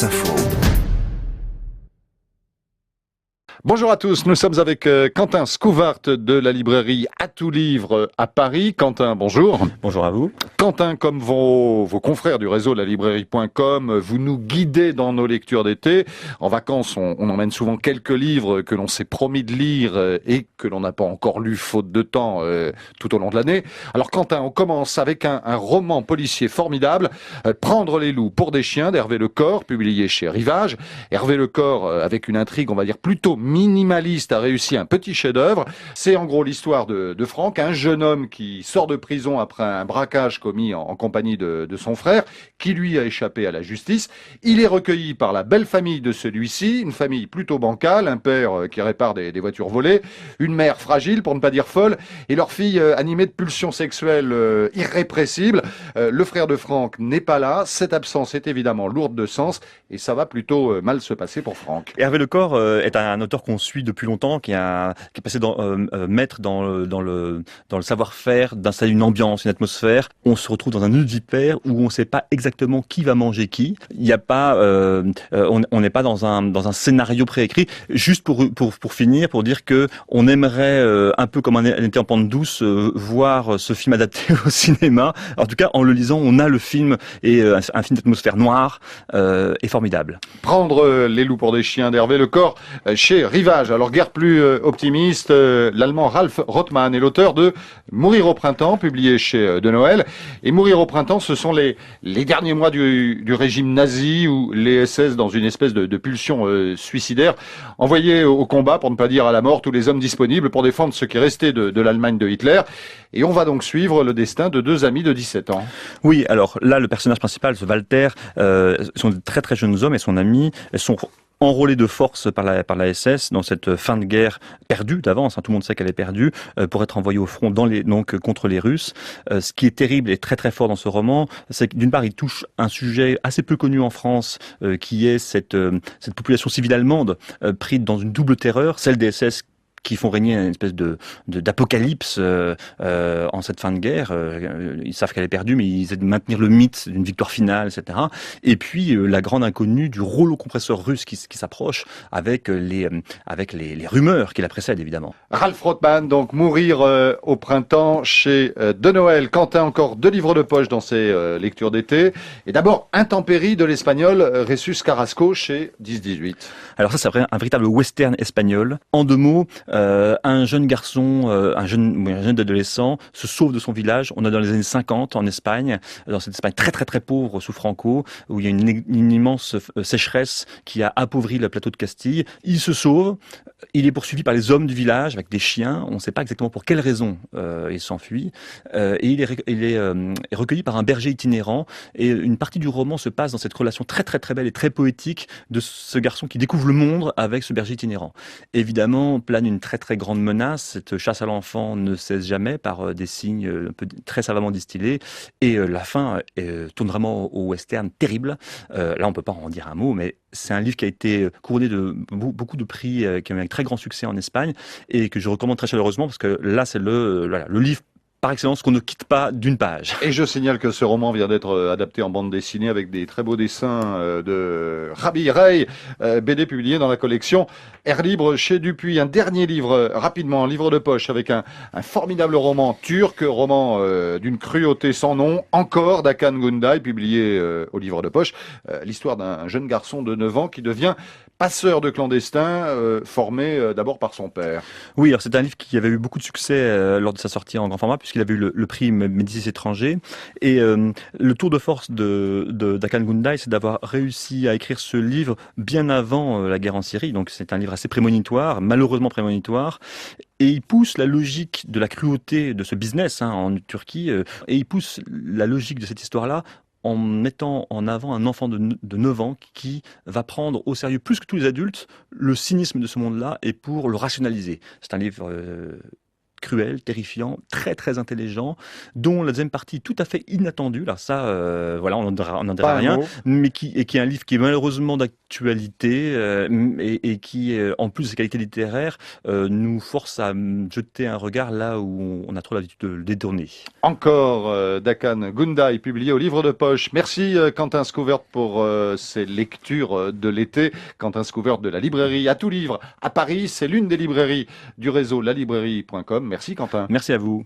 Info. Bonjour à tous, nous sommes avec Quentin Scouvart de la librairie À tout livre à Paris. Quentin, bonjour. Bonjour à vous. Quentin, comme vos confrères du réseau lalibrairie.com, vous nous guidez dans nos lectures d'été. En vacances, on emmène souvent quelques livres que l'on s'est promis de lire et que l'on n'a pas encore lu faute de temps tout au long de l'année. Alors Quentin, on commence avec un roman policier formidable, Prendre les loups pour des chiens d'Hervé Lecor, publié chez Rivage. Hervé Lecor, avec une intrigue, on va dire plutôt minimaliste, a réussi un petit chef-d'œuvre. C'est en gros l'histoire de Franck, un jeune homme qui sort de prison après un braquage commis en compagnie de son frère, qui lui a échappé à la justice. Il est recueilli par la belle famille de celui-ci, une famille plutôt bancale, un père qui répare des voitures volées, une mère fragile, pour ne pas dire folle, et leur fille animée de pulsions sexuelles irrépressibles. Le frère de Franck n'est pas là. Cette absence est évidemment lourde de sens, et ça va plutôt mal se passer pour Franck. Hervé Lecor est un auteur qu'on suit depuis longtemps, qui est passé maître dans le savoir-faire d'installer une ambiance, une atmosphère. On se retrouve dans un nœud de vipère où on ne sait pas exactement qui va manger qui. Il y a pas, on n'est pas dans un scénario préécrit. Juste pour finir, pour dire que on aimerait un peu comme un été en pente douce voir ce film adapté au cinéma. En tout cas, en le lisant, on a le film et un film d'atmosphère noire est formidable. Prendre les loups pour des chiens d'Hervé Lecor chez Rivage. Alors guère plus optimiste, l'allemand Ralph Rothman est l'auteur de Mourir au printemps, publié chez De Noël. Et Mourir au printemps, ce sont les derniers mois du régime nazi où les SS, dans une espèce de pulsion suicidaire, envoyaient au combat, pour ne pas dire à la mort, tous les hommes disponibles pour défendre ce qui restait de l'Allemagne de Hitler. Et on va donc suivre le destin de deux amis de 17 ans. Oui, alors là, le personnage principal, ce Walter, sont de très très jeunes hommes et son ami sont enrôlés de force par la SS dans cette fin de guerre perdue d'avance, tout le monde sait qu'elle est perdue, pour être envoyé au front donc contre les Russes. Ce qui est terrible et très très fort dans ce roman, c'est que d'une part il touche un sujet assez peu connu en France, qui est cette population civile allemande prise dans une double terreur, celle des SS qui font régner une espèce d'apocalypse en cette fin de guerre. Ils savent qu'elle est perdue, mais ils essaient de maintenir le mythe d'une victoire finale, etc. Et puis la grande inconnue du rouleau compresseur russe qui s'approche avec les rumeurs qui la précèdent, évidemment. Ralph Rothman, donc Mourir au printemps chez De Noël. Quentin, encore 2 livres de poche dans ses lectures d'été. Et d'abord, Intempéries de l'espagnol Jesus Carrasco chez 10-18. Alors ça, c'est un véritable western espagnol. En 2 mots, un jeune garçon, un jeune adolescent se sauve de son village. On est dans les années 50 en Espagne, dans cette Espagne très très très pauvre sous Franco, où il y a une immense sécheresse qui a appauvri le plateau de Castille. Il se sauve, il est poursuivi par les hommes du village avec des chiens. On ne sait pas exactement pour quelle raison il s'enfuit. Et il est recueilli par un berger itinérant. Et une partie du roman se passe dans cette relation très très très belle et très poétique de ce garçon qui découvre le monde avec ce berger itinérant. Évidemment, plane une très très grande menace. Cette chasse à l'enfant ne cesse jamais par des signes un peu très savamment distillés. Et la fin tourne vraiment au western terrible. Là, on peut pas en dire un mot, mais c'est un livre qui a été couronné de beaucoup de prix, qui a eu un très grand succès en Espagne et que je recommande très chaleureusement parce que là, c'est le livre par excellence qu'on ne quitte pas d'une page. Et je signale que ce roman vient d'être adapté en bande dessinée avec des très beaux dessins de Rabi Rey, BD publié dans la collection Air Libre chez Dupuis. Un dernier livre, rapidement, un livre de poche avec un formidable roman turc, roman d'une cruauté sans nom, encore d'Hakan Günday, publié au livre de poche. L'histoire d'un jeune garçon de 9 ans qui devient passeur de clandestins, formé d'abord par son père. Oui, alors c'est un livre qui avait eu beaucoup de succès lors de sa sortie en grand format, puisqu'il avait eu le prix Médicis étranger. Et le tour de force d'Hakan Günday, c'est d'avoir réussi à écrire ce livre bien avant la guerre en Syrie. Donc c'est un livre assez prémonitoire, malheureusement prémonitoire. Et il pousse la logique de la cruauté de ce business en Turquie, et il pousse la logique de cette histoire-là en mettant en avant un enfant de 9 ans qui va prendre au sérieux plus que tous les adultes le cynisme de ce monde-là et pour le rationaliser. C'est un livre cruel, terrifiant, très très intelligent, dont la deuxième partie tout à fait inattendue. Alors ça, voilà, on n'en dira Pas un rien, mot. mais qui est un livre qui est malheureusement d'actualité et qui, en plus de ses qualités littéraires, nous force à jeter un regard là où on a trop l'habitude de le détourner. Encore d'Akan Gundai, publié au livre de poche. Merci Quentin Scouvert pour ces lectures de l'été. Quentin Scouvert de la librairie À tout livre à Paris. C'est l'une des librairies du réseau lalibrairie.com. Merci Quentin. Merci à vous.